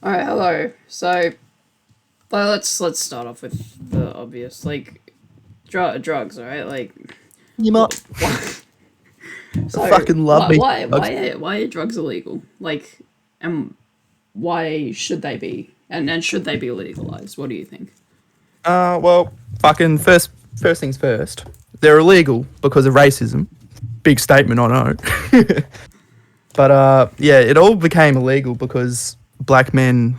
All right, hello. So, well, let's start off with the obvious, like drugs. All right, like You might what? So, fucking love why me. why why are, why are drugs illegal? Like, and why should they be? And should they be legalized? What do you think? Well, fucking first things first. They're illegal because of racism. Big statement, I know. But yeah, it all became illegal because black men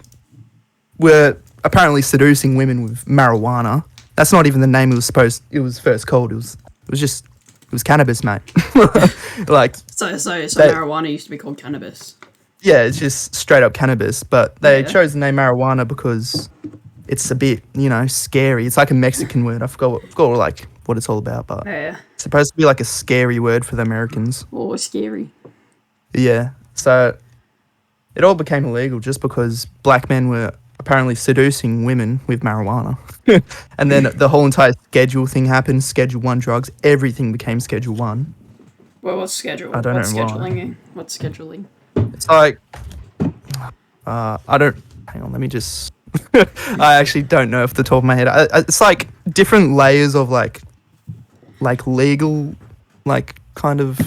were apparently seducing women with marijuana. That's not even the name it was first called. It was cannabis, mate. Like So that. marijuana used to be called cannabis. Yeah, it's just straight up cannabis. But they Yeah. chose the name marijuana because it's a bit, scary. It's like a Mexican word. I forgot like what it's all about, but Yeah. it's supposed to be like a scary word for the Americans. Oh, scary. Yeah. So it all became illegal just because black men were apparently seducing women with marijuana. And then the whole entire schedule thing happened, Schedule 1 drugs, everything became Schedule 1. Well, what's schedule? I don't What's know why. scheduling? What's scheduling? It's like I don't hang on, let me just I actually don't know off the top of my head. It's like different layers of like legal, like kind of.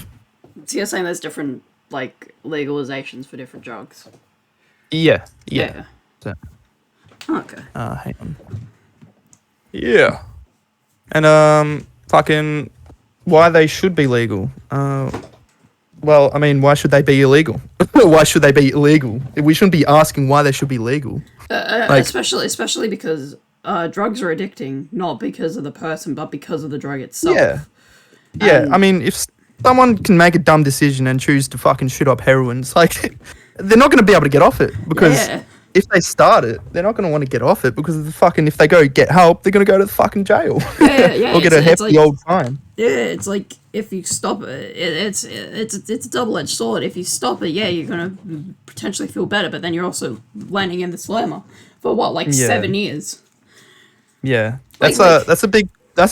So you're saying there's different like legalizations for different drugs? Yeah. Yeah. So, Okay. hang on. Yeah. And fucking why they should be legal. Well, I mean, why should they be illegal? Why should they be illegal? We shouldn't be asking why they should be legal. Like, Especially because drugs are addicting, not because of the person, but because of the drug itself. yeah. I mean, if someone can make a dumb decision and choose to fucking shoot up heroin, it's like they're not going to be able to get off it because Yeah. if they start it, they're not going to want to get off it because of the fucking. If they go get help, they're going to go to the fucking jail Yeah. or get a hefty old fine. Yeah, it's like if you stop it, it's a double-edged sword. If you stop it, yeah, you're gonna potentially feel better, but then you're also landing in the slammer for what, like 7 years. Yeah, Like- that's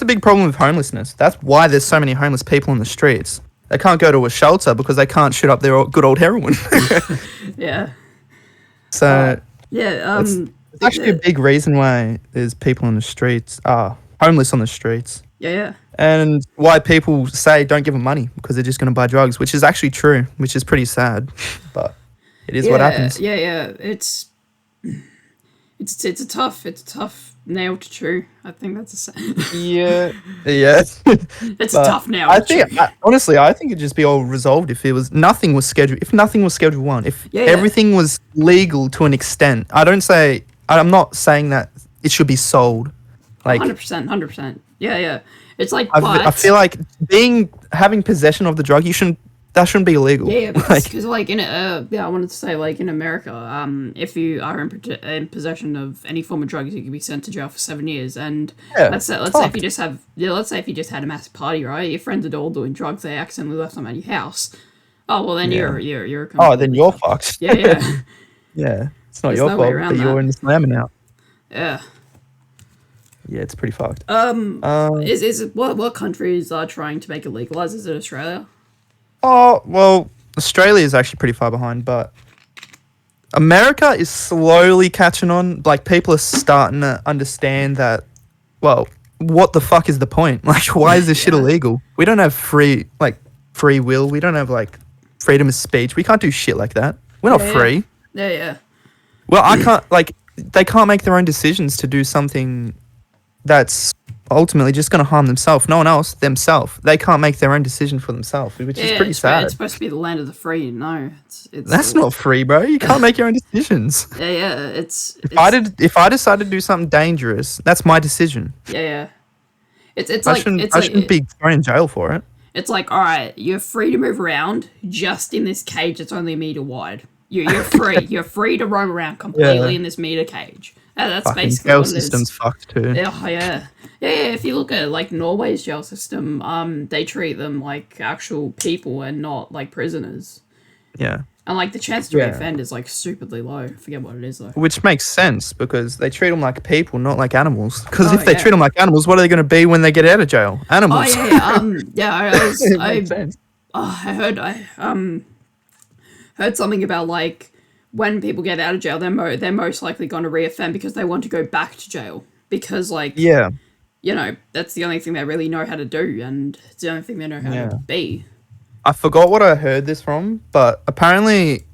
a big problem with homelessness. That's why there's so many homeless people in the streets. They can't go to a shelter because they can't shoot up their good old heroin. Yeah. So Yeah. it's actually a big reason why there's people in the streets, homeless on the streets, Yeah. and why people say don't give them money because they're just going to buy drugs, which is actually true, which is pretty sad, but it is what happens. Yeah. It's a tough nail to chew. I think that's Yeah. it's a tough nail. I to think chew. honestly, I think it'd just be all resolved if nothing was scheduled. If nothing was Schedule 1, if Yeah. everything was legal to an extent. I'm not saying that it should be sold. Like 100%. Yeah. It's like I feel like having possession of the drug, that shouldn't be illegal. Yeah, Like, because like I wanted to say like in America, if you are in possession of any form of drugs, you can be sent to jail for 7 years. And Yeah, let's say if you just had a massive party, right? Your friends are all doing drugs, they accidentally left them at your house. Oh well, then you're then you're fucked. yeah. Yeah, it's not There's your no way fault, around but you're that. in the slamming out. Yeah. Yeah, it's pretty fucked. What countries are trying to make it legalized? Is it Australia? Oh, well, Australia is actually pretty far behind, but America is slowly catching on. Like, people are starting to understand that, well, what the fuck is the point? Like, why is this shit illegal? We don't have free will. We don't have, like, freedom of speech. We can't do shit like that. We're not free. Yeah. Well, I can't, like, they can't make their own decisions to do something that's ultimately just going to harm themselves. No one else, themselves. They can't make their own decision for themselves, which is pretty sad. It's supposed to be the land of the free. No, That's not free, bro. You can't make your own decisions. Yeah. If I decide to do something dangerous, that's my decision. Yeah. It's I like shouldn't be thrown in jail for it. It's like, all right, you're free to move around just in this cage that's only a meter wide. You're free. You're free to roam around completely in this meter cage. That's Fucking basically jail what it is. system's fucked too. Yeah. If you look at like Norway's jail system, they treat them like actual people and not like prisoners. Yeah. And like the chance to reoffend is like stupidly low. I forget what it is though. Which makes sense because they treat them like people, not like animals. Because if they yeah. treat them like animals, what are they going to be when they get out of jail? Animals. I heard something about like when people get out of jail, they're most likely going to reoffend because they want to go back to jail because like Yeah. you know, that's the only thing they really know how to do, and it's the only thing they know how to be. I forgot what I heard this from, but apparently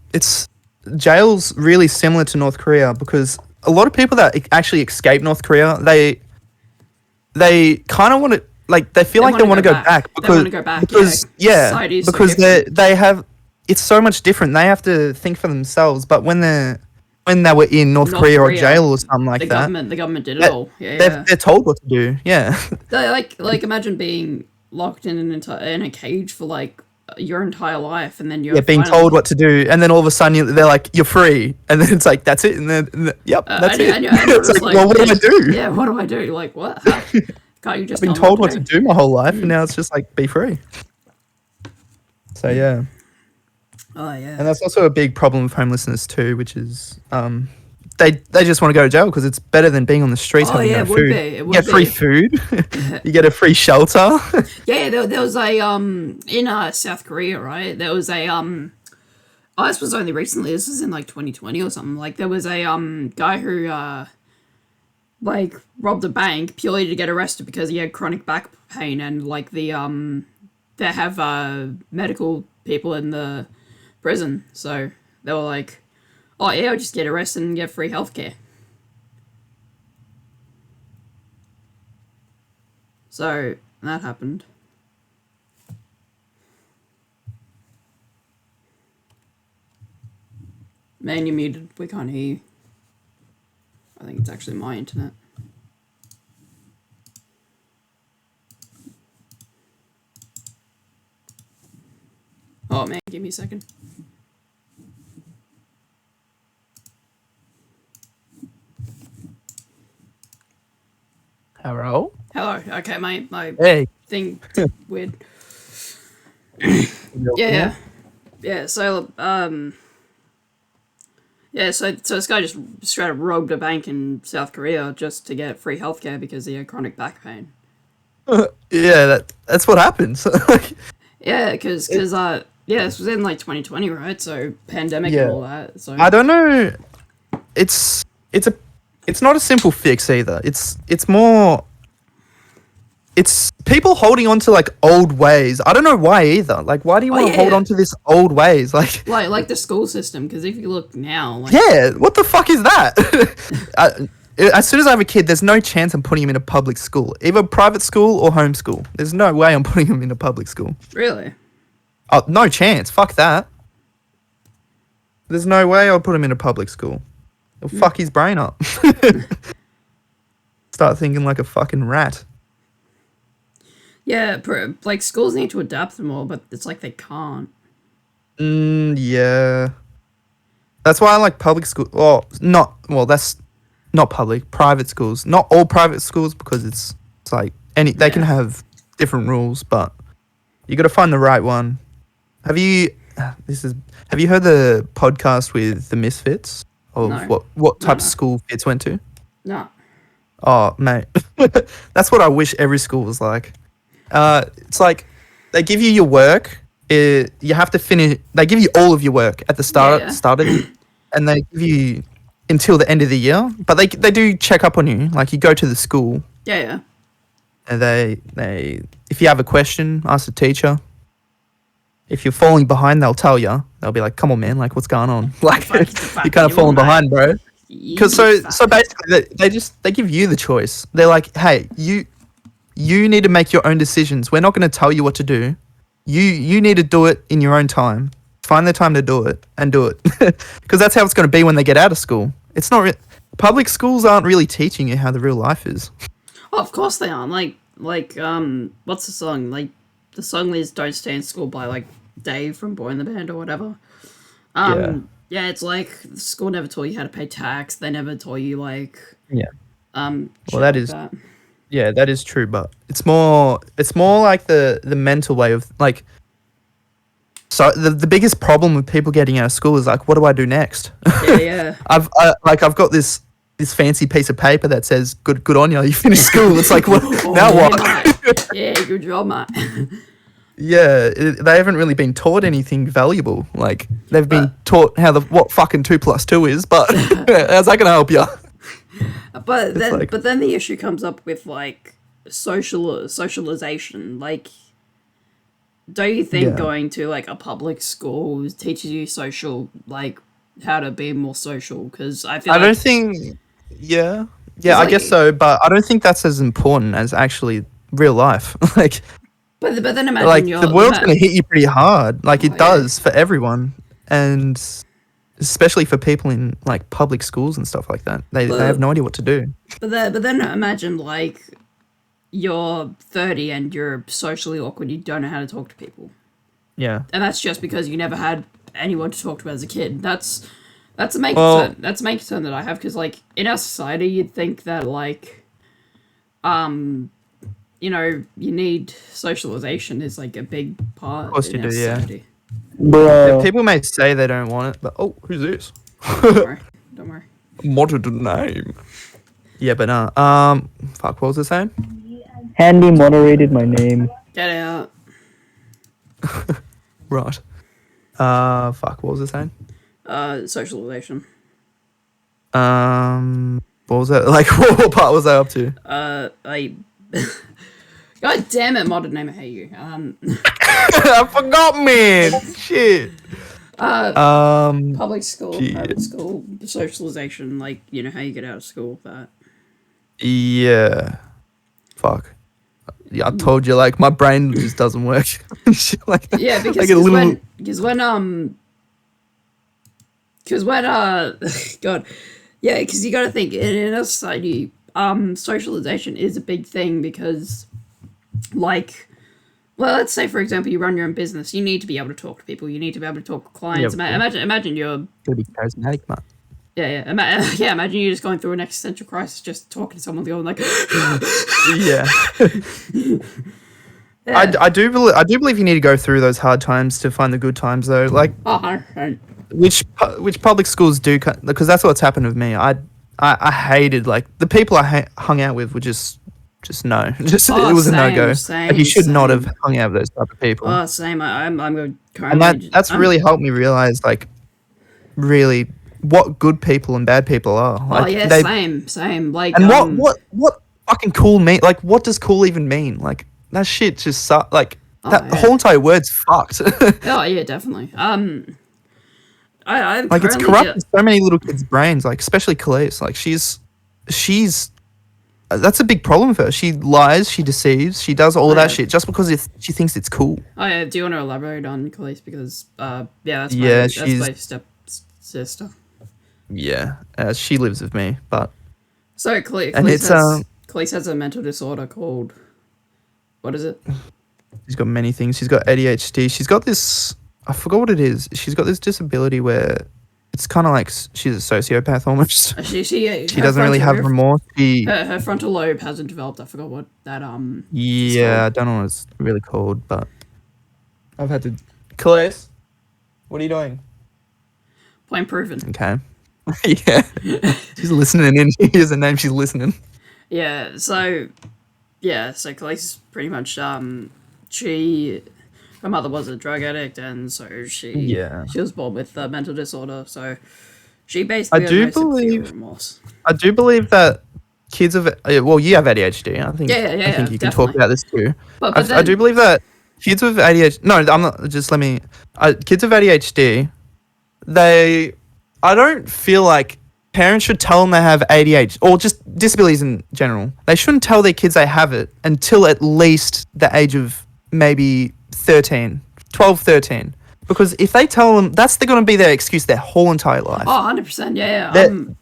jail's really similar to North Korea because a lot of people that actually escape North Korea, they kind of want to, like, they feel like they want to go back because they want to go back because because they have, it's so much different. They have to think for themselves, but when they were in North Korea or jail or something like that, the government did it all. They're told what to do. Yeah. like imagine being locked in in a cage for like your entire life, and then you're being told what to do, and then all of a sudden they're like, you're free, and then it's like, that's it, and then that's it. It's like, well, what do I do? Yeah, what do I do? Like, what? How? Can't you just? I've been told what to do my whole life, and now it's just like, be free. So yeah. Oh yeah. And that's also a big problem with homelessness too, which is they just want to go to jail because it's better than being on the streets having no food. It would you get free food, you get a free shelter. Yeah, there was a in South Korea, right? There was a oh, this was only recently. This was in like 2020 or something. Like there was a guy who like robbed a bank purely to get arrested because he had chronic back pain, and like they have medical people in the prison, so they were like, oh yeah, I'll just get arrested and get free healthcare. So that happened. Man, you're muted. We can't hear you. I think it's actually my internet. Oh man, give me a second. Hello? Hello. Okay, my Hey. thing weird. Yeah. So so this guy just straight up robbed a bank in South Korea just to get free healthcare because he had chronic back pain. Yeah, that's what happens. Yeah, because this was in like 2020, right? So pandemic and all that. So I don't know. It's not a simple fix either. It's more. It's people holding on to like old ways. I don't know why either. Like, why do you want to hold on to this old ways? Like the school system. Because if you look now, like, yeah, what the fuck is that? As soon as I have a kid, there's no chance I'm putting him in a public school, either private school or homeschool. There's no way I'm putting him in a public school. Really? Oh, no chance. Fuck that. There's no way I'll put him in a public school. It'll fuck his brain up. Start thinking like a fucking rat. Yeah, like schools need to adapt them all, but it's like they can't. Yeah. That's why I like public school. That's not public. Private schools. Not all private schools because it's like they can have different rules, but you got to find the right one. Have you heard the podcast with the Misfits of what type of school Fitz went to? No. Oh, mate. That's what I wish every school was like. It's like they give you your work. You have to finish. They give you all of your work at the start of it, and they give you until the end of the year. But they do check up on you. Like you go to the school. Yeah. And they if you have a question, ask the teacher. If you're falling behind, they'll tell you. They'll be like, "Come on, man! Like, what's going on? Like, you're kind of falling behind, bro." Because so basically, they give you the choice. They're like, "Hey, you need to make your own decisions. We're not going to tell you what to do. You need to do it in your own time. Find the time to do it and do it, because that's how it's going to be when they get out of school. It's not public schools aren't really teaching you how the real life is. Oh, of course they aren't. Like what's the song? Like the song is "Don't Stay in School" by like Dave from Boy in the Band or whatever. Yeah, it's like the school never taught you how to pay tax. They never taught you like well, that is that. Yeah, that is true, but it's more like the mental way of like. So the biggest problem with people getting out of school is like, what do I do next? Yeah. I've got this fancy piece of paper that says good on you. You finished school. It's like, what now? What? Yeah, good job, mate. they haven't really been taught anything valuable. Like they've been But taught what fucking 2 + 2 is, but how's that gonna help you? but It's then like, but then the issue comes up with like socialization. Like, don't you think yeah, going to like a public school teaches you social, like how to be more social? Because I feel I don't like think, yeah, because yeah, I guess like so, but I don't think that's as important as actually real life. but then imagine Like the you're world's gonna hit you pretty hard, like oh it yeah. does for everyone, and especially for people in like public schools and stuff like that. They have But no idea what to do. but then imagine like you're 30 and you're socially awkward. You don't know how to talk to people, Yeah. and that's just because you never had anyone to talk to as a kid. That's a main Well, concern. That's a main concern that I have because like in our society, you'd think that like you need socialization is like a big of part course in you our do. Yeah. society. Bro. People may say they don't want it, but oh, who's this? Don't worry, don't worry. Modded name. Yeah, but fuck. What was it saying? Handy moderated my name. Get out. Right. Fuck. What was it saying? Socialization. What was that? Like, what part was I up to? I. God damn it, modern name, I hate you. I forgot, man. Shit. Public school, Shit. private school, socialization, like, how you get out of school with that. Yeah. Fuck. Yeah, I told you, like, my brain just doesn't work. Shit like that. Yeah, I because get a little. God, yeah, because you got to think in a society, socialization is a big thing because, like, well, let's say for example you run your own business, you need to be able to talk to people, you need to be able to talk to clients. Yeah, Imagine you're gotta be charismatic, man. imagine you just going through an existential crisis, just talking to someone, going like, Yeah. yeah. I do believe you need to go through those hard times to find the good times, though. Like, Oh, which public schools do, because that's what's happened with me. I hated, like, the people I hung out with were just no, just Oh, it was a no go. same, Like, you should not same. have hung out with those type of people. Oh, same. I'm going And currently. that's really helped me realize, like, really what good people and bad people are. Oh Like, yeah, they same. Like and what fucking cool mean? Like, what does cool even mean? Like, that shit just like Oh, that yeah. whole entire word's fucked. Oh yeah, definitely. I'm Like, it's currently corrupting so many little kids' brains. Like, especially Khalees. Like, she's that's a big problem for her. She lies, she deceives, she does all Oh, that yeah. shit just because she thinks it's cool. Oh yeah. Do you want to elaborate on Khalees? Because that's Yeah, that's she's my step sister. yeah. She lives with me, but So and it's Khalees has a mental disorder called, what is it? she's got many things. She's got ADHD. She's got this. I forgot what it is. She's got this disability where it's kind of like she's a sociopath almost. She She doesn't really have remorse. her frontal lobe hasn't developed. I forgot what that it's Yeah, I called. don't know what it's really called, but I've had to. Claire, what are you doing? Point proven. Okay. Yeah, she's listening in. Here's her name. She's listening. Yeah. So Khalees pretty much she her mother was a drug addict, and so Yeah. she was born with a mental disorder. So she I basically has do no sympathy or believe. remorse. I do believe that kids of well, you have ADHD. I think. Yeah, I think you can definitely. talk about this too. But I do then believe that kids with ADHD. No, I'm not. Just let me. Kids with ADHD. I don't feel like parents should tell them they have ADHD or just disabilities in general. They shouldn't tell their kids they have it until at least the age of maybe 13, 12, 13. Because if they tell them, that's they're going to be their excuse their whole entire life. 100%. That-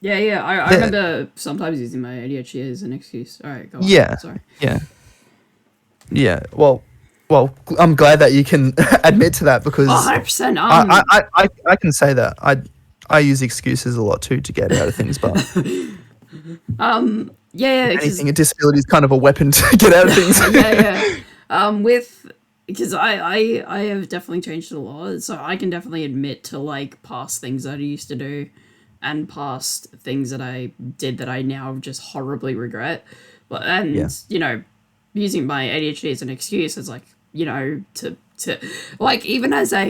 I remember sometimes using my ADHD as an excuse. All right, go on. Yeah. Sorry. Yeah. Well, I'm glad that you can admit to that because 100%. I can say that I use excuses a lot too to get out of things, but Yeah, because anything a disability is kind of a weapon to get out of things. with because I have definitely changed a lot, so I can definitely admit to like past things that I used to do and past things that I did that I now just horribly regret. But Yeah. using my ADHD as an excuse is like you know, to like even as a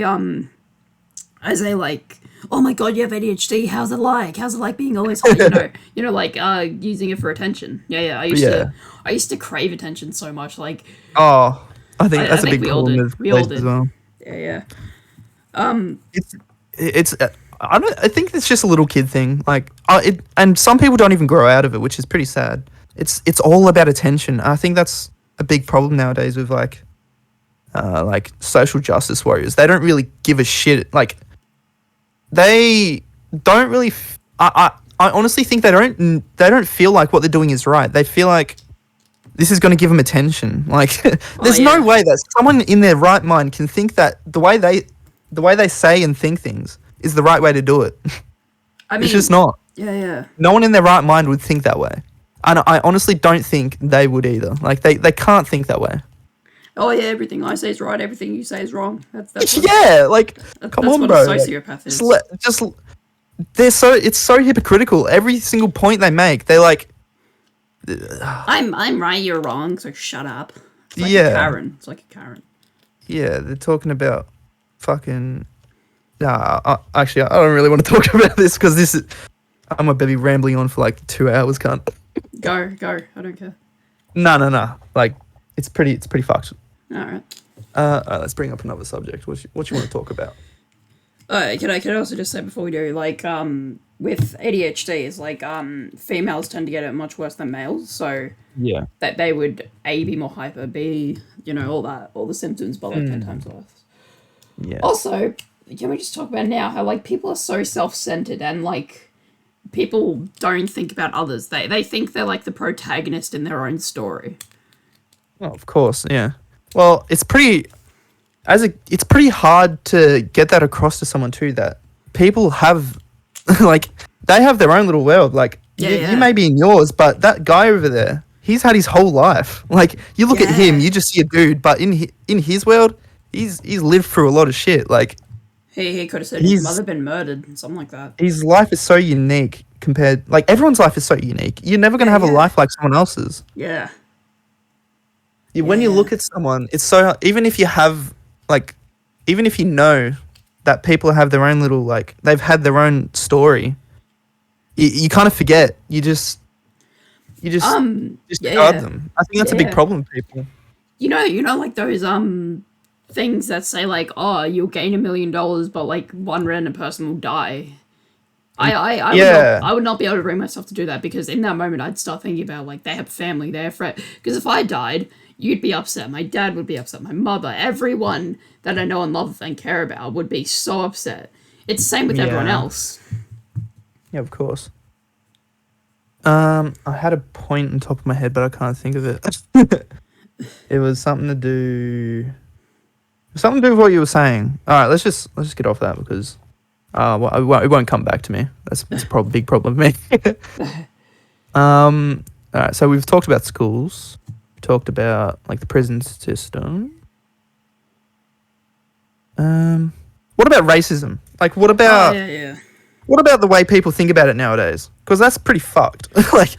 like, oh my god, you have ADHD. How's it like? How's it like being always high? Like using it for attention. Yeah. I used to crave attention so much. Like, Oh, I think that's I a think big we all problem did. with We all police did. as well. Yeah. It's I think it's just a little kid thing. Like, and some people don't even grow out of it, which is pretty sad. It's all about attention. I think that's a big problem nowadays with like social justice warriors. They don't really give a shit. Like, they don't really. I honestly think they don't feel like what they're doing is right. They feel like this is going to give them attention. Like, there's no way that someone in their right mind can think that the way they say and think things is the right way to do it. I mean, it's just not. Yeah. No one in their right mind would think that way. And I honestly don't think they would either. Like, they can't think that way. Oh yeah, everything I say is right. Everything you say is wrong. That's what, yeah. Like, come on, what bro. a sociopath is. It's so hypocritical. Every single point they make, they're like, I'm right, you're wrong. So shut up. It's like Yeah. a Karen. It's like a Karen. yeah, they're talking about fucking. Actually, I don't really want to talk about this because I'm a baby rambling on for like 2 hours, cunt. Go. I don't care. No. Like, it's pretty fucked. All right. Let's bring up another subject. What you want to talk about? Can I also just say before we do, like, with ADHD, is like, females tend to get it much worse than males, so Yeah. that they would A, be more hyper, B, all the symptoms, but like 10 times worse. Yeah. Also, can we just talk about now how like people are so self-centered and like people don't think about others. They think they're like the protagonist in their own story. Oh, of course, yeah. Well, it's pretty hard to get that across to someone too, that people have like they have their own little world. Like you may be in yours, but that guy over there, he's had his whole life. Like, you look at him, you just see a dude, but in his world, he's lived through a lot of shit. Like, he could have said his mother been murdered, something like that. His life is so unique compared, like, everyone's life is so unique. You're never gonna have a life like someone else's. Yeah. When you look at someone, it's so, even if you know that people have their own little, like, they've had their own story, you kind of forget. You just discard them. I think that's a big problem with people. You know, like those things that say like, oh, you'll gain $1 million, but like one random person will die. I would not be able to bring myself to do that, because in that moment I'd start thinking about like they have family, they have friends. Because if I died, you'd be upset. My dad would be upset. My mother, everyone that I know and love and care about would be so upset. It's the same with everyone else. Yeah, of course. I had a point on top of my head, but I can't think of it. It was something to do with what you were saying. All right, let's just get off that, because it won't come back to me. That's a big problem with me. All right, so we've talked about schools. We talked about like the prison system. What about racism? Like, what about what about the way people think about it nowadays? Because that's pretty fucked. Like,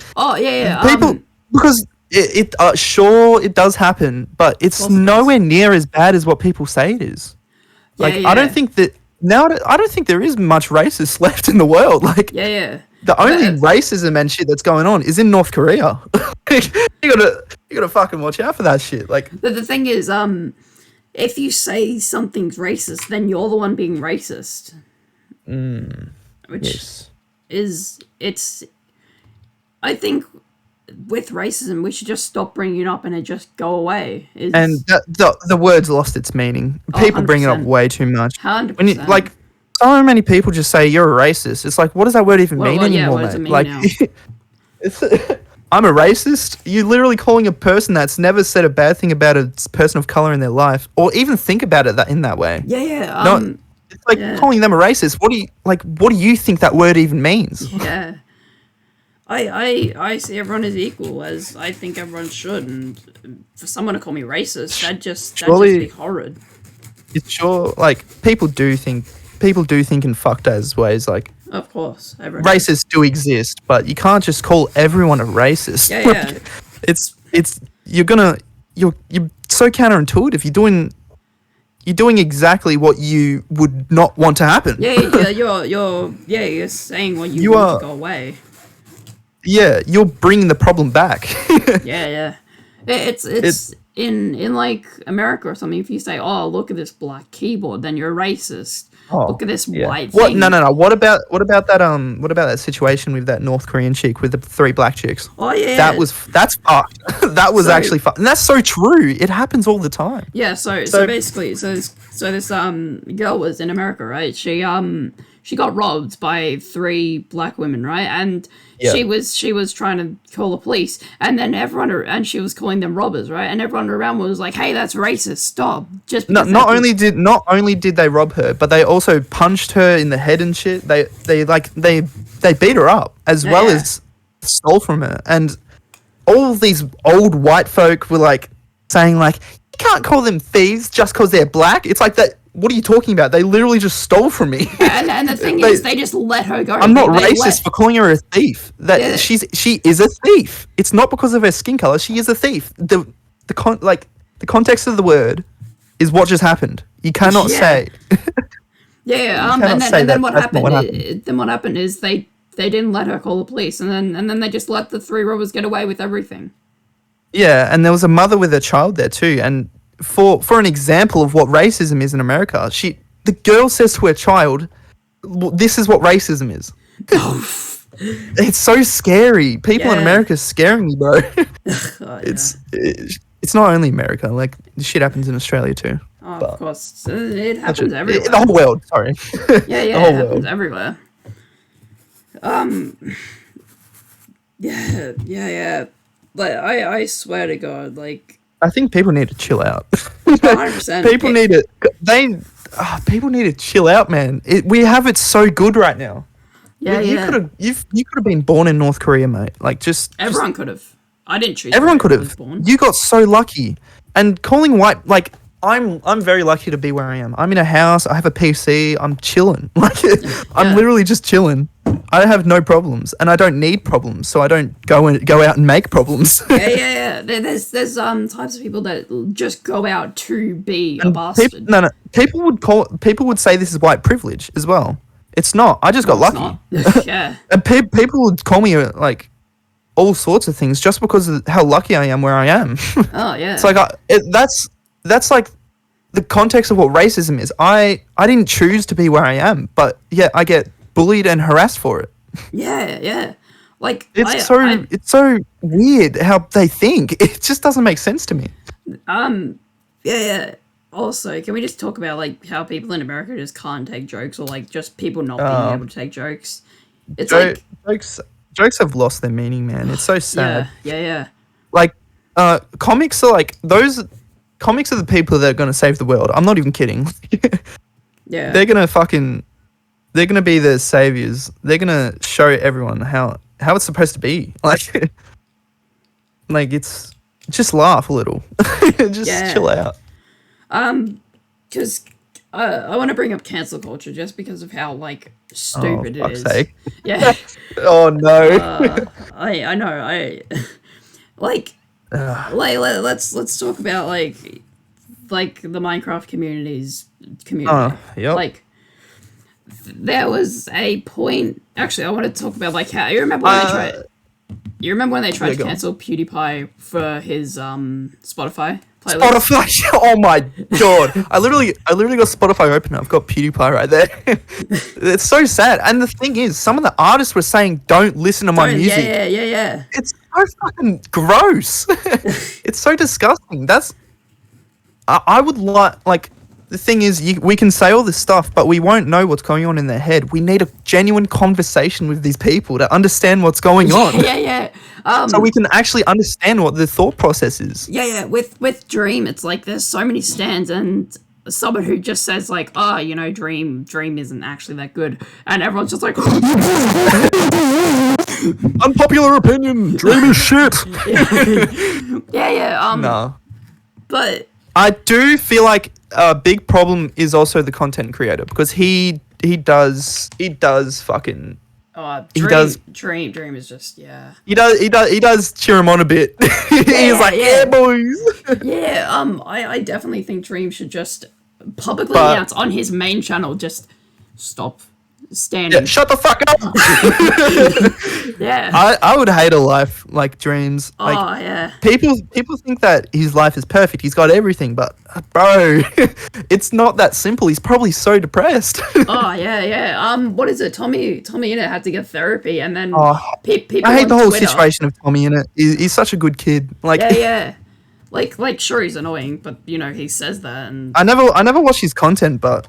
people, because it does happen, but it's nowhere near as bad as what people say it is. Like, I don't think that I don't think there is much racist left in the world. Like, the only racism and shit that's going on is in North Korea. you gotta fucking watch out for that shit. Like, the thing is, if you say something's racist, then you're the one being racist. Which is, I think with racism, we should just stop bringing it up and it just go away. And the word's lost its meaning. People bring it up way too much. 100%. When you, like, so many people just say you're a racist. It's like, what does that word even mean anymore, what does it mate? mean Like, now? I'm a racist? You're literally calling a person that's never said a bad thing about a person of color in their life, or even think about it in that way. It's like calling them a racist. What do you think that word even means? Yeah. I see everyone as equal, as I think everyone should, and for someone to call me racist, that'd just be horrid. It's sure, like, people do think in fucked as ways, like, of course, racists do exist, but you can't just call everyone a racist. Yeah. Like, it's you're so counterintuitive. You're doing exactly what you would not want to happen. Yeah, you're saying what you want to go away. Yeah, you're bringing the problem back. Yeah. It's in like America or something. If you say, "Oh, look at this black keyboard," then you're a racist. Look at this white What? thing. No. What about that situation with that North Korean chick with the 3 black chicks? Oh yeah. That's fucked. That was actually fucked. And that's so true. It happens all the time. Yeah, so basically this girl was in America, right? She got robbed by 3 black women, right? And she was trying to call the police, and then and she was calling them robbers, right? And everyone around was like, "Hey, that's racist. Stop." Just not only did they rob her, but they also punched her in the head and shit. They beat her up as well as stole from her. And all of these old white folk were like saying like, "You can't call them thieves just because they're black." It's like that. What are you talking about? They literally just stole from me. And the thing is, they just let her go. I'm not racist for calling her a thief. She is a thief. It's not because of her skin color. She is a thief. The context of the word is what just happened. You cannot say. And then what happened? Then what happened is they didn't let her call the police, and then they just let the 3 robbers get away with everything. Yeah, and there was a mother with a child there too, and for an example of what racism is in America, the girl says to her child, "This is what racism is." It's so scary. People in America are scaring me, bro. It's not only America. Like, this shit happens in Australia too. Oh, of course, it happens everywhere. The whole world. Sorry. Yeah, it happens everywhere. Yeah. Like, I swear to God, like, I think people need to chill out. 100%. People need to chill out, man. We have it so good right now. Yeah, you could have been born in North Korea, mate. Like, everyone could have. I didn't choose. Everyone could have. You got so lucky. And calling white, like, I'm very lucky to be where I am. I'm in a house. I have a PC. I'm chilling. Like, I'm literally just chilling. I have no problems, and I don't need problems, so I don't go out and make problems. Yeah. There's types of people that just go out to be a bastard. People would say this is white privilege as well. It's not. I just got lucky. Yeah. And people would call me like all sorts of things just because of how lucky I am where I am. Oh yeah. It's like that's like the context of what racism is. I didn't choose to be where I am, but yeah, I get bullied and harassed for it. Yeah. Like, it's so weird how they think. It just doesn't make sense to me. Yeah. Also, can we just talk about like how people in America just can't take jokes, or like just people not being able to take jokes? It's jokes have lost their meaning, man. It's so sad. Yeah. Like, comics are like those. Comics are the people that are going to save the world. I'm not even kidding. Yeah. They're gonna be the saviors. They're gonna show everyone how it's supposed to be. Like it's just laugh a little. Just chill out. Because I want to bring up cancel culture just because of how like stupid it is. Sake. Yeah. Oh no. I know. Let's talk about like the Minecraft community. Yep. Like, there was a point. Actually, I want to talk about like how you remember when they tried. You remember when they tried to cancel PewDiePie for his Spotify playlist? Spotify. Oh my god! I literally got Spotify open. I've got PewDiePie right there. It's so sad. And the thing is, some of the artists were saying, "Don't listen to my music." Yeah. It's so fucking gross. It's so disgusting. I would like. The thing is, we can say all this stuff, but we won't know what's going on in their head. We need a genuine conversation with these people to understand what's going on. Yeah. So we can actually understand what the thought process is. Yeah. With Dream, it's like there's so many stands, and someone who just says like, "Oh, you know, Dream isn't actually that good," and everyone's just like, unpopular opinion, Dream is shit. Yeah. No. But I do feel like a big problem is also the content creator, because he does fucking He Dream, does- Dream is just He does cheer him on a bit. He's like, yeah, boys. yeah. I definitely think Dream should just publicly But- announce on his main channel, just stop standing. Yeah, shut the fuck up. Yeah. I would hate a life like Dreams. Like, Oh yeah. people think that his life is perfect. He's got everything, but bro, it's not that simple. He's probably so depressed. Oh yeah. What is it? Tommy Innit had to get therapy, and then people. I hate on the whole Twitter, situation of Tommy in it. He's such a good kid. Like, Yeah. Like sure, he's annoying, but he says that, and I never watched his content, but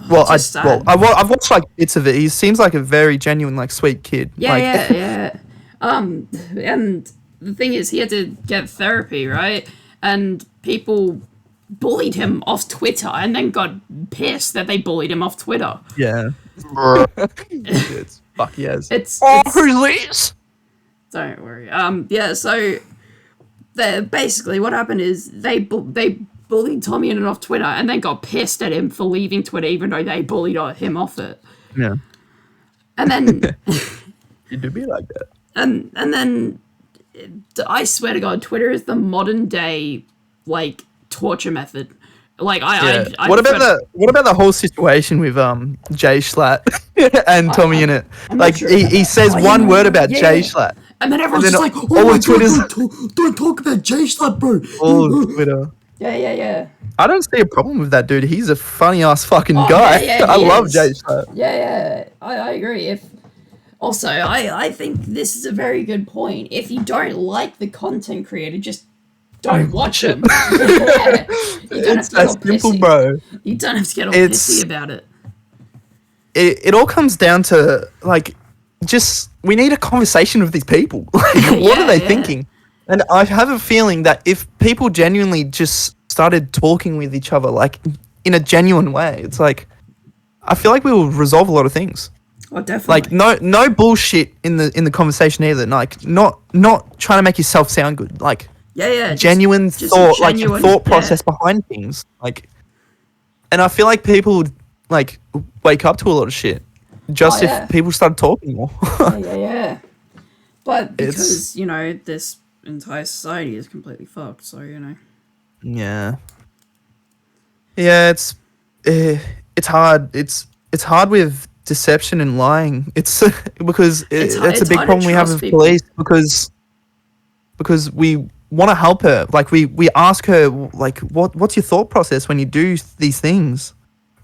just sad. I've watched like bits of it. He seems like a very genuine, like sweet kid. Yeah, like, yeah. And the thing is, he had to get therapy, right? And people bullied him off Twitter, and then got pissed that they bullied him off Twitter. Yeah. It's fuck yes. It's Who's this? don't worry. Yeah. So, basically, what happened is they bullied Tommy in off Twitter, and then got pissed at him for leaving Twitter, even though they bullied him off it. Yeah. And then, You do be like that. and then, I swear to God, Twitter is the modern day like torture method. Like I what about the whole situation with Jay Schlatt and Tommy in it? Like sure he says one word about Jay Schlatt. And then everyone's And just then like, all "Oh my of Twitter's- God, don't talk about Jay Schlatt, bro." All of Twitter. Yeah. I don't see a problem with that, dude. He's a funny ass fucking Oh, guy. yeah, I he love is. Jay Schlatt. Yeah. I agree. Also, I think this is a very good point. If you don't like the content creator, just don't watch him. Yeah. You don't have It's to get all that simple, pissy. bro. You don't have to get all It's- pissy about it. It all comes down to like, just we need a conversation with these people. Like, what are they Yeah. thinking? And I have a feeling that if people genuinely just started talking with each other, like in a genuine way, it's like, I feel like we will resolve a lot of things. Oh, definitely. Like no bullshit in the conversation either. Like not trying to make yourself sound good. Like yeah. genuine just thought, like your genuine, thought yeah. process behind things. Like, and I feel like people like wake up to a lot of shit just yeah. if people started talking more. Yeah. But It's- because, this entire society is completely fucked, so, Yeah. Yeah, it's hard. It's hard with deception and lying. It's because It's it's a big hard to problem we have trust with people. police because we want to help her. Like we ask her like what's your thought process when you do these things?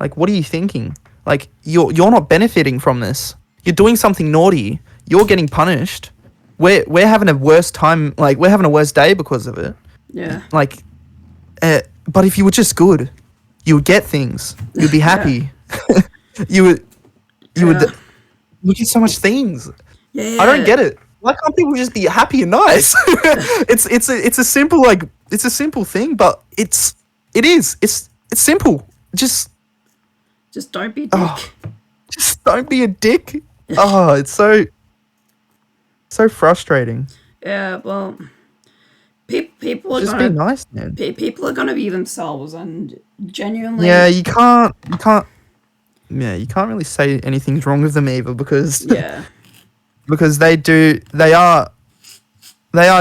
Like what are you thinking? Like you're not benefiting from this. You're doing something naughty. You're getting punished. We're having a worse time. Like we're having a worse day because of it. Yeah. Like, but if you were just good, you would get things. You'd be happy. you would get so much things. Yeah. I don't get it. Why can't people just be happy and nice? it's a simple thing, but it's simple. Just don't be a dick. just don't be a dick. Oh, it's so frustrating. Yeah, well, people are Just gonna be nice, man. people are gonna be themselves, and genuinely. Yeah, you can't. Yeah, you can't really say anything's wrong with them either because Yeah. because they are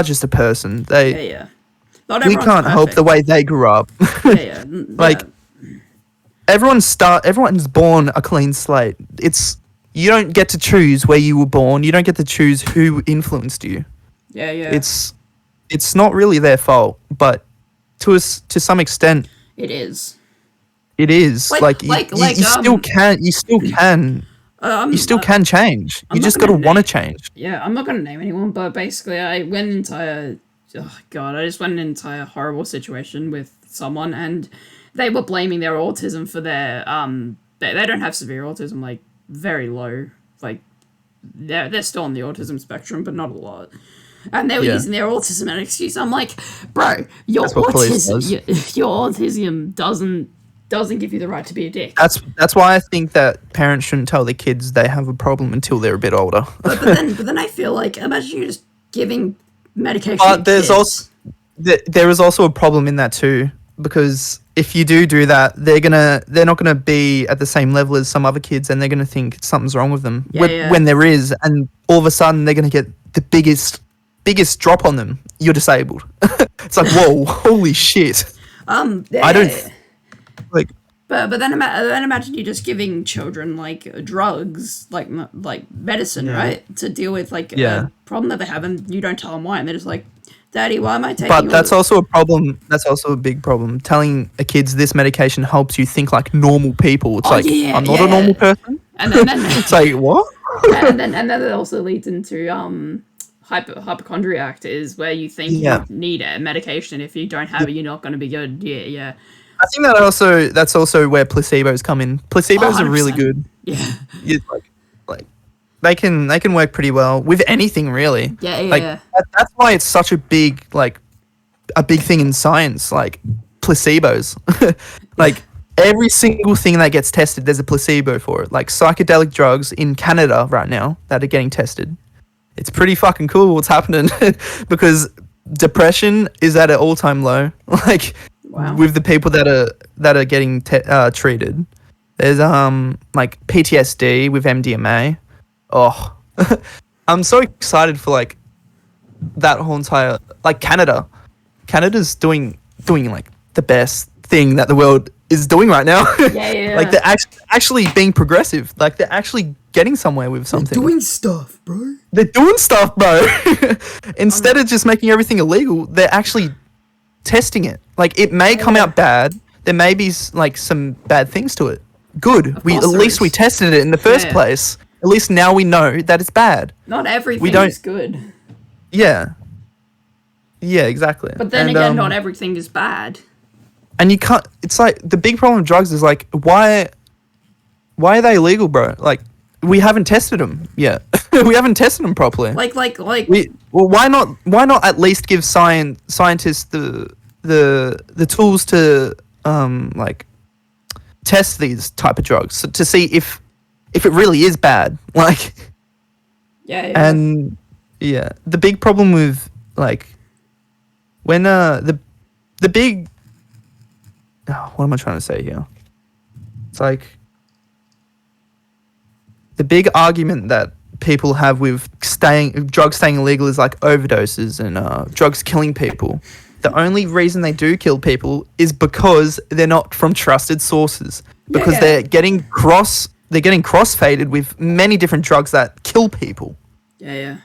just a person. Yeah. Not We everyone's can't help the perfect. way they grew up. Yeah. Like, everyone's born a clean slate. You don't get to choose where you were born. You don't get to choose who influenced you. Yeah. It's not really their fault, but to some extent It is. it is. Like, You still can you still can change. I'm You not just got to gonna want to name- change. Yeah, I'm not gonna name anyone, but basically, I just went into a horrible situation with someone, and they were blaming their autism for their they don't have severe autism, like very low, like they're still on the autism spectrum, but not a lot. And they were Yeah. using their autism as an excuse. I'm like, bro, your That's what police your autism doesn't give you the right to be a dick. That's why I think that parents shouldn't tell their kids they have a problem until they're a bit older. But then I feel like, imagine you just giving medication. But to there's kids. also there is also a problem in that too. because if you do that, they're not gonna be at the same level as some other kids, and they're gonna think something's wrong with them when there is, and all of a sudden they're gonna get the biggest drop on them. You're disabled. It's like, whoa, holy shit. I don't like. But then imagine you just giving children like drugs, like medicine, right, to deal with like a problem that they have, and you don't tell them why, and they're just like, "Daddy, why am I taking?" But that's also a problem. That's also a big problem. Telling a kids this medication helps you think like normal people. It's I'm not a normal person. And then it's like what? and then it also leads into hypochondriac, is where you think you need a medication. If you don't have it, you're not going to be good. Yeah. I think that's also where placebos come in. Placebos are really good. Yeah. Like they can work pretty well with anything really. Yeah. That's why it's such a big thing in science, like placebos. Like every single thing that gets tested, there's a placebo for it. Like psychedelic drugs in Canada right now that are getting tested. It's pretty fucking cool what's happening because depression is at an all-time low. Like with the people that are getting treated, there's like PTSD with MDMA. Oh, I'm so excited for like that whole entire like Canada. Canada's doing like the best thing that the world is doing right now. Yeah. Like they're actually being progressive. Like they're actually getting somewhere with something. They're doing stuff, bro. They're doing stuff, bro. Instead of just making everything illegal, they're actually testing it. Like it may come out bad. There may be like some bad things to it. Good. At least we tested it in the first place. At least now we know that it's bad. Not everything is good. Yeah. Yeah, exactly. But then again, not everything is bad. And you can't. It's like the big problem with drugs is like why are they illegal, bro? Like we haven't tested them yet. We haven't tested them properly. Why not at least give scientists the tools to like test these type of drugs to see if it really is bad. Like and the big problem with like when the big what am I trying to say here? It's like the big argument that people have with drugs staying illegal is like overdoses and drugs killing people. The only reason they do kill people is because they're not from trusted sources. Because they're getting crossfaded with many different drugs that kill people. Yeah.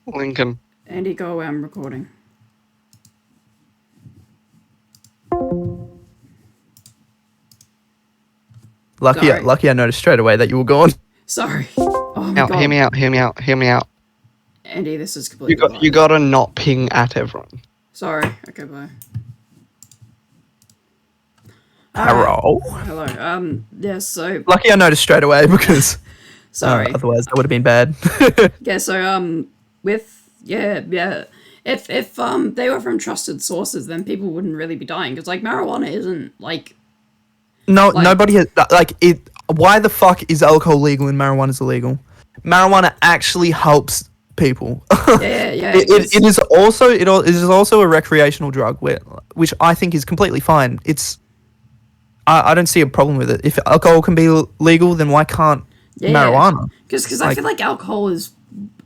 Lincoln. Andy, go away, I'm recording. Lucky I noticed straight away that you were gone. Sorry. Oh my God. Hear me out. Andy, this is completely You gotta not ping at everyone. Sorry. Okay, bye. Hello. Hello. Yeah, so... Lucky I noticed straight away because... Sorry. Otherwise that would have been bad. Yeah, so, with... Yeah. If they were from trusted sources, then people wouldn't really be dying. Because, like, marijuana isn't, like... No, nobody has... Like, why the fuck is alcohol legal and marijuana is illegal? Marijuana actually helps people. Yeah. It is also a recreational drug, which I think is completely fine. I don't see a problem with it. If alcohol can be legal, then why can't marijuana? Because I feel like alcohol is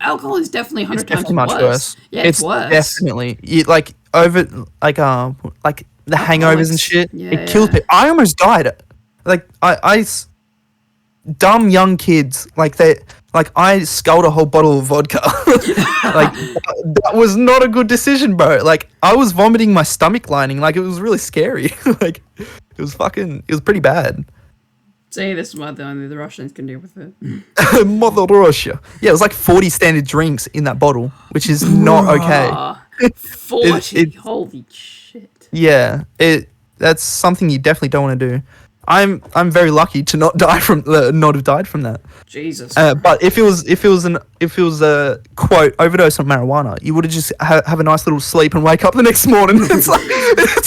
definitely 100 times much worse. Yeah, it's worse. Definitely the hangovers and shit. Yeah, it kills people. I almost died. Like dumb young kids I sculled a whole bottle of vodka. Like that was not a good decision, bro. Like I was vomiting my stomach lining. Like it was really scary. Like it was pretty bad. See, this is what only the Russians can deal with it. Mother Russia. Yeah, it was like 40 standard drinks in that bottle, which is not okay. 40. Holy shit. Yeah, that's something you definitely don't want to do. I'm very lucky to not have died from that. Jesus. But if it was a quote overdose on marijuana, you would have just have a nice little sleep and wake up the next morning. It's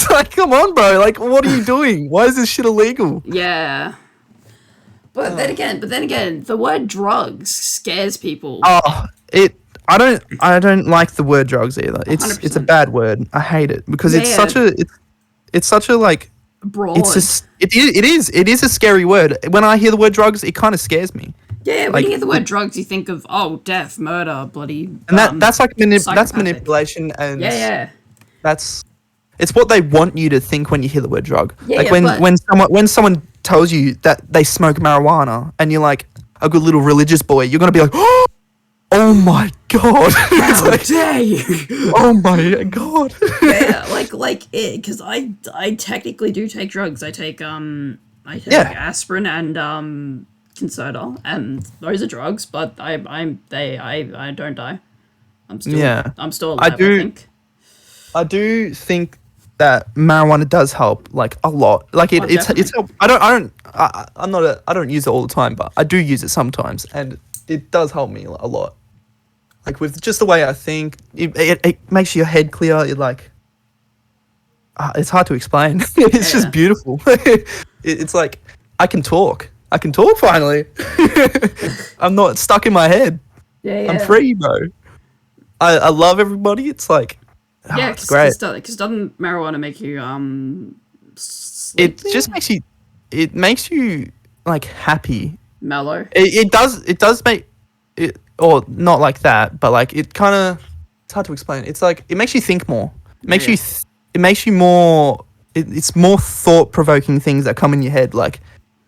like come on, bro. Like what are you doing? Why is this shit illegal? Yeah. But then again, the word drugs scares people. Oh, I don't like the word drugs either. It's a 100%. bad word. I hate it because it's Yeah. such a like Broad. it is a scary word. When I hear the word drugs, it kind of scares me. Yeah, when like, you hear the word drugs, you think of death, murder, bloody. And that's like that's psychopathic. manipulation, and Yeah. it's what they want you to think when you hear the word drug. Yeah, like yeah, when someone tells you that they smoke marijuana, and you're like a good little religious boy, you're gonna be like, oh my god, it's How like, dare you? oh my god. Yeah, like it, because I technically do take drugs. I take Yeah. aspirin and Concerta, and those are drugs. But I don't die. I'm still alive. I think. I do think that marijuana does help like a lot. Like it's definitely. help. I don't use it all the time, but I do use it sometimes, and it does help me a lot. Like with just the way I think, it makes your head clear. It like it's hard to explain. It's just beautiful. It's like I can talk. I can talk finally. I'm not stuck in my head. Yeah. I'm free, bro. I love everybody. It's like it's great. Because doesn't marijuana make you It sleepy? just makes you like happy. Mellow. It does make it, or not like that, but like it kind of, it's hard to explain. It's like it makes you think more. It makes you it makes you more. It's more thought provoking things that come in your head. Like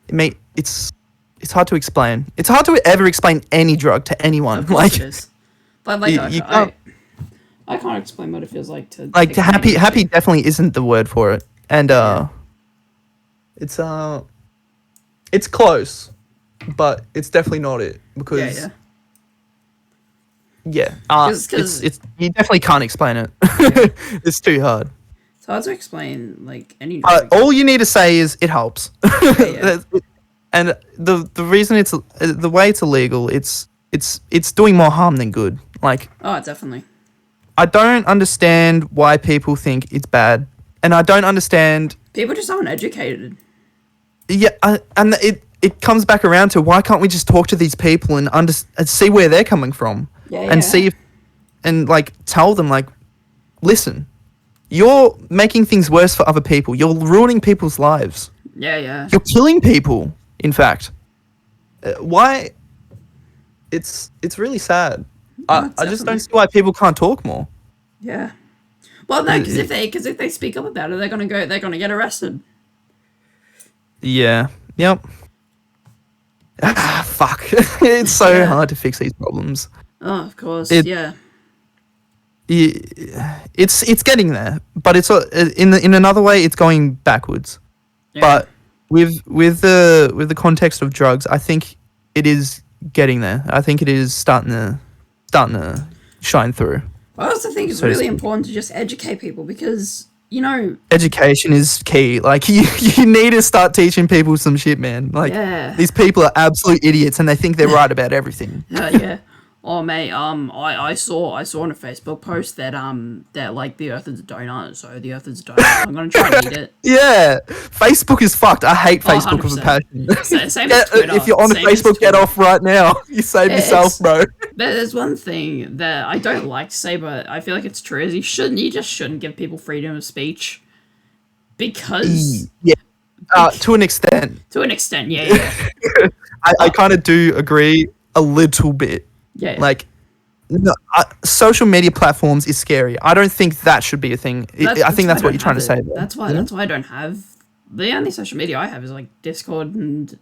it's hard to explain. It's hard to ever explain any drug to anyone. Of course Like it is. But like you can't. I can't explain what it feels like to Like take happy anything. definitely isn't the word for it, and it's close, but it's definitely not it because it's you definitely can't explain it. It's too hard. It's hard to explain like any. All you need to say is it helps. Yeah. And the reason it's the way it's illegal, it's doing more harm than good. Like Oh, definitely. I don't understand why people think it's bad, and I don't understand. People just aren't educated. Yeah, and it comes back around to why can't we just talk to these people and and see where they're coming from, and see if, and like tell them like, listen, you're making things worse for other people. You're ruining people's lives. Yeah. You're killing people. In fact, why? It's really sad. I just don't see why people can't talk more. Yeah. Well, no, because if they speak up about it, they're gonna get arrested. Yeah. Yep. Fuck. It's so hard to fix these problems. Oh, of course. It's getting there, but it's in another way it's going backwards. Yeah. But with the context of drugs, I think it is getting there. I think it is starting to shine through. I also think it's really important to just educate people because education is key. Like you need to start teaching people some shit, man. Like these people are absolute idiots and they think they're right about everything. Yeah. Oh mate, I saw on a Facebook post that that like the Earth is a donut, so the Earth is a donut. I'm gonna try and eat it. Yeah, Facebook is fucked. I hate Facebook with a passion. Same as Twitter. If you're on Facebook, get off right now. You save yourself, bro. There's one thing that I don't like to say, but I feel like it's true. Is you just shouldn't give people freedom of speech because to an extent. To an extent, yeah. I kind of do agree a little bit. Yeah. Like, no, social media platforms is scary. I don't think that should be a thing. I think that's what you're trying to say. That's why I don't have the only social media I have is like Discord and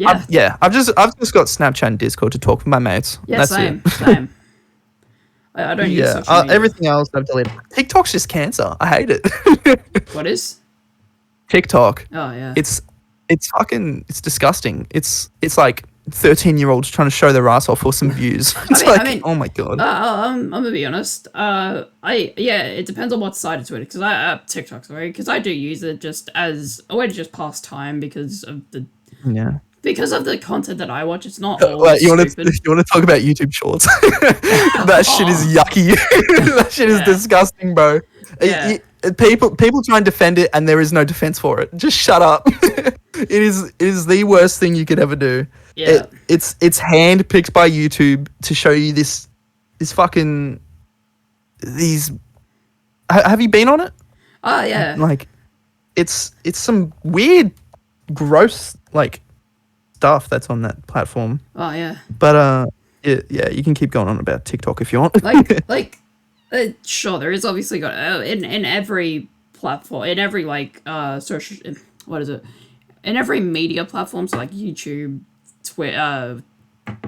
I've just got Snapchat and Discord to talk with my mates. Yeah, that's same. I don't use social media. Everything else I've deleted. TikTok's just cancer. I hate it. What is? TikTok. Oh yeah. It's disgusting. It's like 13-year-olds trying to show their ass off for some views. I mean, oh my god. I'm gonna be honest. It depends on what side of Twitter, because TikTok, sorry, because I do use it just as a way to just pass time because of the content that I watch. It's not all you want stupid. to talk about YouTube Shorts? That shit is yucky. That shit is disgusting, bro. Yeah. People try and defend it, and there is no defense for it. Just shut up. It is the worst thing you could ever do. Yeah. It's handpicked by YouTube to show you this is fucking these. Have you been on it? Oh yeah. Like, it's some weird, gross like stuff that's on that platform. Oh yeah. But yeah, you can keep going on about TikTok if you want. Sure, there is obviously got in every platform, in every like social, what is it? In every media platform, so like YouTube,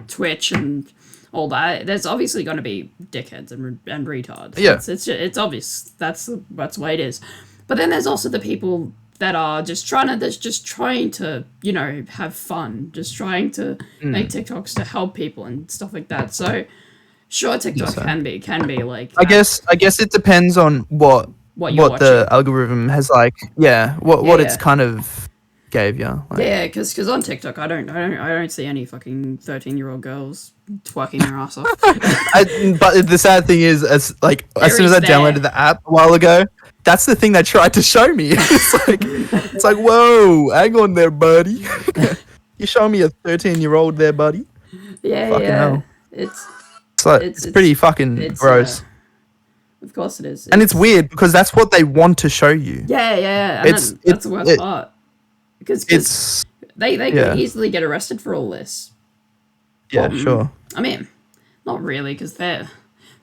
Twitch, and all that. There's obviously going to be dickheads and retards. Yeah, it's obvious. That's the way it is. But then there's also the people that are just trying to have fun, just trying to make TikToks to help people and stuff like that. So sure, TikTok can be like I guess it depends on what the algorithm has like. What it's kind of gave you. Like. Because on TikTok I don't see any fucking 13-year-old girls twerking their ass off. But the sad thing is, as soon as I downloaded the app a while ago, that's the thing they tried to show me. It's like, whoa, hang on there, buddy. You show me a 13-year-old there, buddy. Yeah, fucking hell. It's pretty fucking gross. Of course it is. And it's weird because that's what they want to show you. Yeah. And that's the worst part. Because they can easily get arrested for all this. Yeah, sure. I mean, not really, because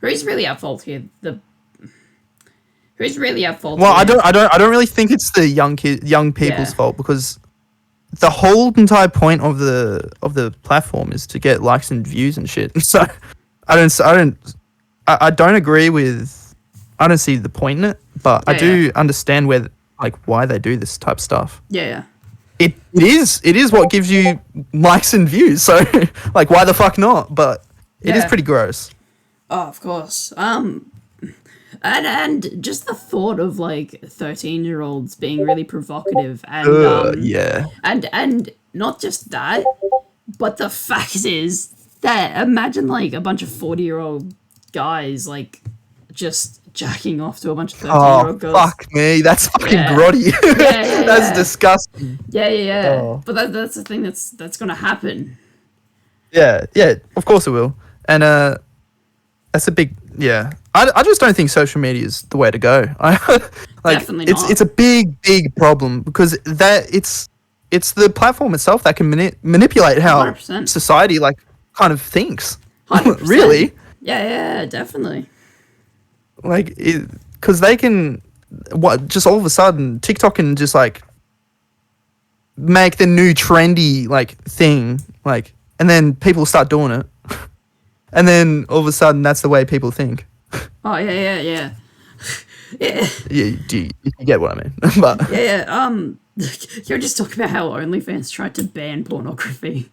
who's really at fault here? Who's really at fault? Well, here? I don't really think it's the young people's fault, because the whole entire point of the platform is to get likes and views and shit. So I don't agree with. I don't see the point in it, but I do understand why they do this type of stuff. Yeah. It is what gives you likes and views. So why the fuck not? But it is pretty gross. Oh, of course. And just the thought of 13-year-olds being really provocative and and not just that, but the fact is that imagine a bunch of 40-year-old guys just jacking off to a bunch of 13-year-old girls. Fuck me, that's fucking grotty. That's disgusting. Yeah. Oh. But that's the thing that's gonna happen. Yeah, of course it will. And that's a big I just don't think social media is the way to go. Definitely not. It's a big problem, because it's the platform itself that can manipulate how 100%. Society kind of thinks. 100%. Really? Yeah, definitely. Because they can just all of a sudden TikTok can just make the new trendy thing and then people start doing it. And then all of a sudden, that's the way people think. Oh yeah. Yeah. You get what I mean? But You're just talking about how OnlyFans tried to ban pornography.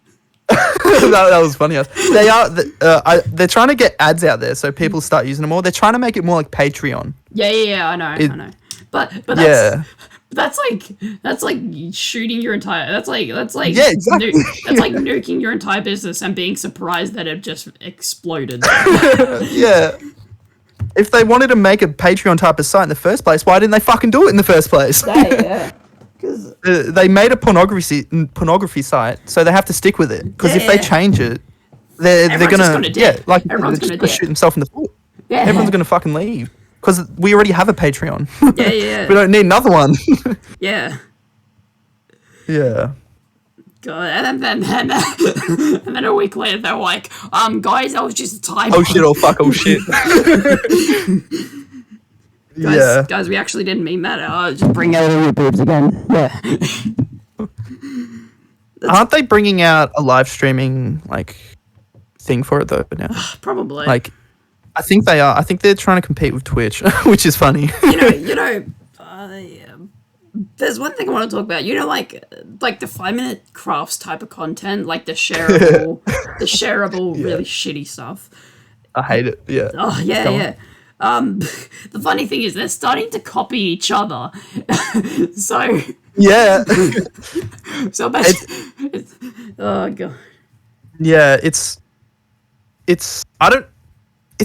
that was funny. They're trying to get ads out there so people start using them more. They're trying to make it more like Patreon. Yeah. I know. But that's like shooting your entire. That's like exactly. That's like nuking your entire business and being surprised that it just exploded. Yeah. If they wanted to make a Patreon type of site in the first place, why didn't they fucking do it in the first place? Yeah. Because they made a pornography site, so they have to stick with it. Because if they change it, they're gonna everyone's gonna shoot themselves in the foot. Yeah. Everyone's gonna fucking leave. Because we already have a Patreon. Yeah. We don't need another one. Yeah. Yeah. God, and then a week later they're like, guys, that was just a typo. Oh shit! Oh fuck! Oh shit! Guys, we actually didn't mean that. Just bring out all your boobs again. Yeah. Aren't they bringing out a live streaming thing for it though now? Probably. I think they are. I think they're trying to compete with Twitch, which is funny. There's one thing I want to talk about. The 5-minute crafts type of content, the shareable, really shitty stuff. I hate it. Yeah. Oh yeah. The funny thing is they're starting to copy each other. So. Yeah. So oh god. Yeah, it's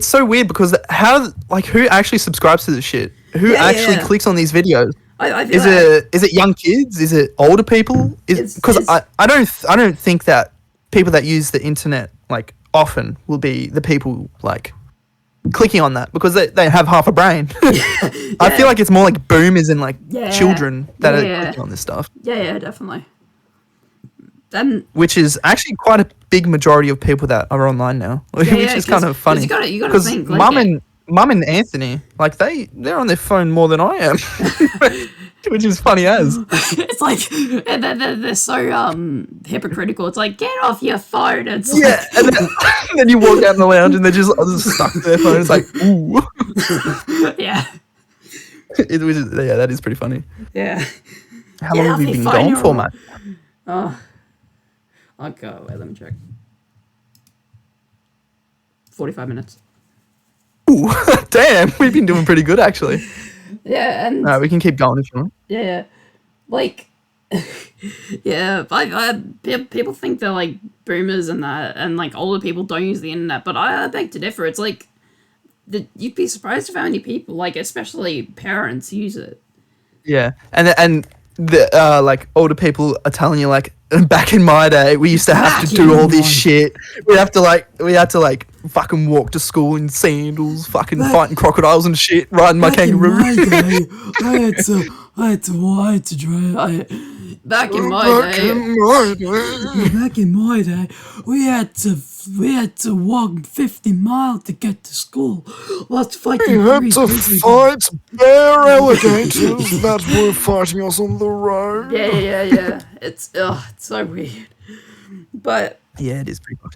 so weird because who actually subscribes to this shit? Who actually clicks on these videos? Is it young kids? Is it older people? Because I don't think that people that use the internet often will be the people clicking on that because they have half a brain. I feel like it's more like boomers and like children that are clicking on this stuff. Yeah, definitely. Then, which is actually quite a big majority of people that are online now, which is kind of funny. You gotta think, like Mum and Anthony, like they're on their phone more than I am, which is funny as. It's like they're so hypocritical. It's like, get off your phone. It's yeah, like, and then you walk out in the lounge and they're just stuck to their phone. It's like, ooh. Yeah. That is pretty funny. Yeah. How long have you been gone for, mate? Oh, okay. Wait, let me check. 45 minutes. Ooh, damn, we've been doing pretty good actually. Yeah, and no, we can keep going if you want. Yeah, like, yeah, people think they're like boomers and that, and like older people don't use the internet, but I beg to differ. It's like, you'd be surprised of how many people, like especially parents, use it. Yeah, and the like older people are telling you like, back in my day, we used to have to do all this shit. We had to like fucking walk to school in sandals, fucking fighting crocodiles and shit, riding my kangaroo. I had to drive. Back in my day, we had to walk 50 miles to get to school. Let's fight. We had to fight bear alligators that were fighting us on the road. Yeah. It's so weird. But yeah, it is pretty much.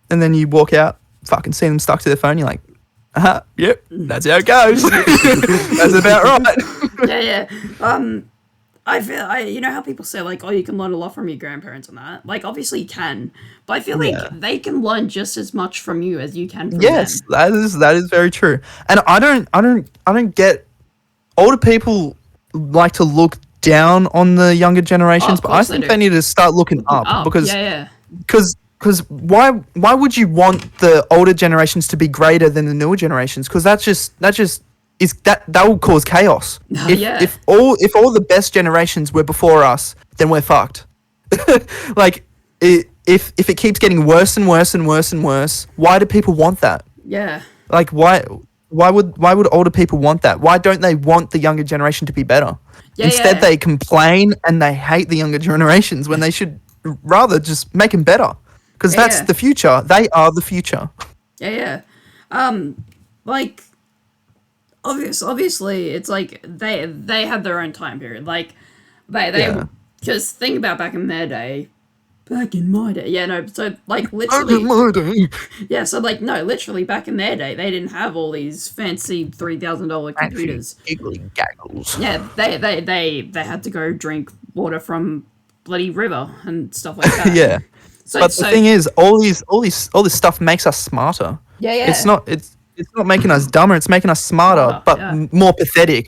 And then you walk out, fucking see them stuck to their phone. You're like, yep, that's how it goes. That's about right. Yeah. I feel you know how people say like, oh, you can learn a lot from your grandparents and that. Like, obviously you can, but I feel like they can learn just as much from you as you can from them. that is very true. And I don't get older people like to look down on the younger generations, but I think they need to start looking up because because why would you want the older generations to be greater than the newer generations? Because that will cause chaos. If all the best generations were before us, then we're fucked. Like if it keeps getting worse and worse and worse and worse, why do people want that? Yeah. Like why would older people want that? Why don't they want the younger generation to be better? Instead, they complain and they hate the younger generations when they should rather just make them better. Because that's the future. They are the future. Yeah. Like, obviously, it's like they had their own time period. Like, because think about back in their day. Back in my day. Yeah, no, so, like, literally. Back in my day. Yeah, so, like, no, literally, back in their day, they didn't have all these fancy $3,000 computers. Giggly gaggles. Yeah, they had to go drink water from bloody river and stuff like that. Yeah. But the thing is, all this stuff makes us smarter. Yeah. It's not making us dumber. It's making us smarter, but more pathetic.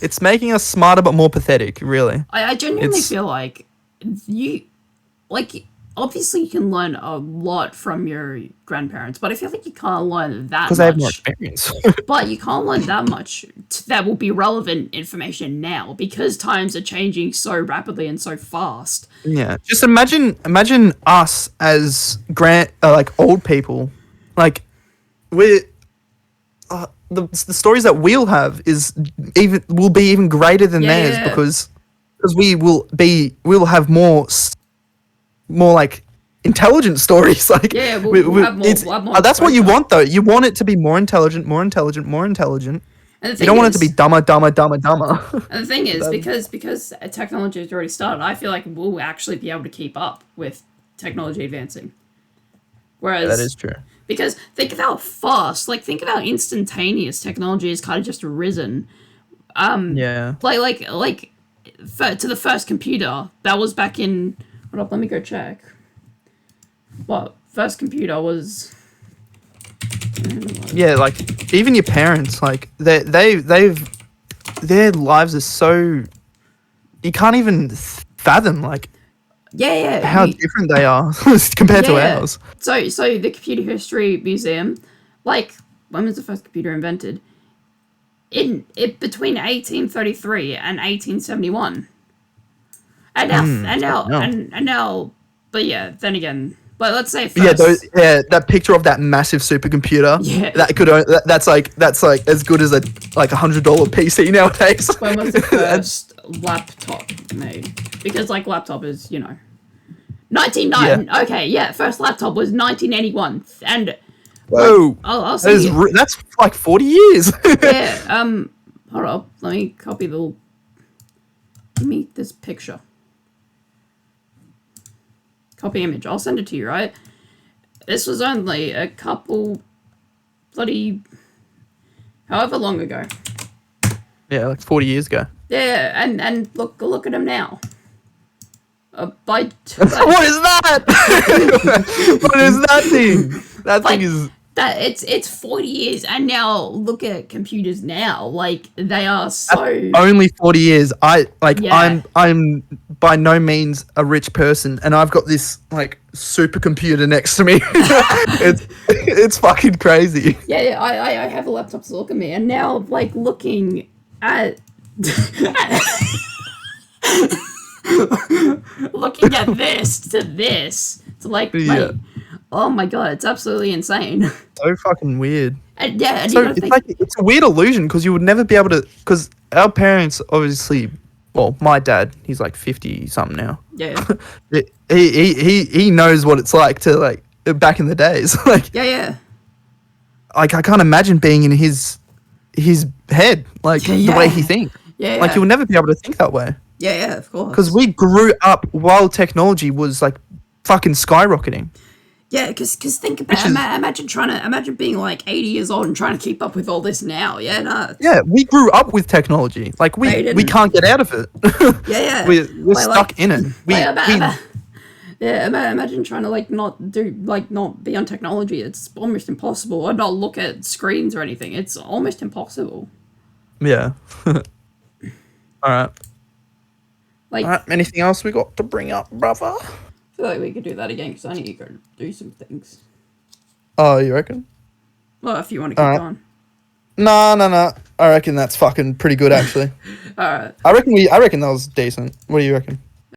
It's making us smarter, but more pathetic. Really. I genuinely feel like obviously you can learn a lot from your grandparents, but I feel like you can't learn that much. Because they have more experience. But you can't learn that much that will be relevant information now because times are changing so rapidly and so fast. Yeah. Just imagine us as old people. Like we're the stories that we'll have will be even greater than theirs because we'll have more like intelligent stories. Like we'll have more that's what you want though. You want it to be more intelligent. You don't want it to be dumber. And the thing is, because technology has already started, I feel like we'll actually be able to keep up with technology advancing. Whereas that is true. Because think of how fast, think of how instantaneous technology has kind of just risen. Yeah. Like to the first computer that was back in. Hold up, let me go check. What first computer was? Yeah, like even your parents, like their lives are so you can't even fathom like how different they are compared to ours. So the Computer History Museum, like when was the first computer invented? In between 1833 and 1871. And now, but yeah, then again, But let's say first. Yeah, that picture of that massive supercomputer. Yeah. That's like as good as a $100 PC nowadays. When was the first laptop made? Because like laptop is 1990. Yeah. Okay, yeah, first laptop was 1981, and Whoa, I'll send you. that's like 40 years. Yeah. Hold up. Let me copy the. Give me this picture. Copy image. I'll send it to you, right? This was only a couple bloody however long ago. Yeah, like 40 years ago. Yeah, and look at him now. What is that? What is that thing? That like, thing is that it's 40 years, and now look at computers now. Like they are so only 40 years. Yeah. I'm by no means a rich person, and I've got this like supercomputer next to me. it's fucking crazy. Yeah. I have a laptop to look at me, and now like looking at. Looking at this to like, Yeah. oh my god, it's absolutely insane. So fucking weird. And yeah, and So you gotta it's think, it's a weird illusion because you would never be able to. Because our parents obviously, well, my dad, he's like 50 something now. yeah, He knows what it's like to like back in the days. Like yeah, I can't imagine being in his head, like the way he thinks. yeah, Like you'll never be able to think that way. yeah, of course. Because we grew up while technology was like fucking skyrocketing. Yeah, because think about it. Imagine being like 80 years old and trying to keep up with all this now. Yeah, no. Yeah, we grew up with technology. Like we can't get out of it. Yeah. We're Like, stuck in it. Imagine trying to like not be on technology. It's almost impossible. Or not look at screens or anything. It's almost impossible. Yeah. All right. Like, All right. Anything else we got to bring up, brother? I feel like we could do that again because I need to go do some things. Oh, you reckon? Well, if you want to keep going. No. I reckon that's fucking pretty good, actually. All right. I reckon that was decent. What do you reckon?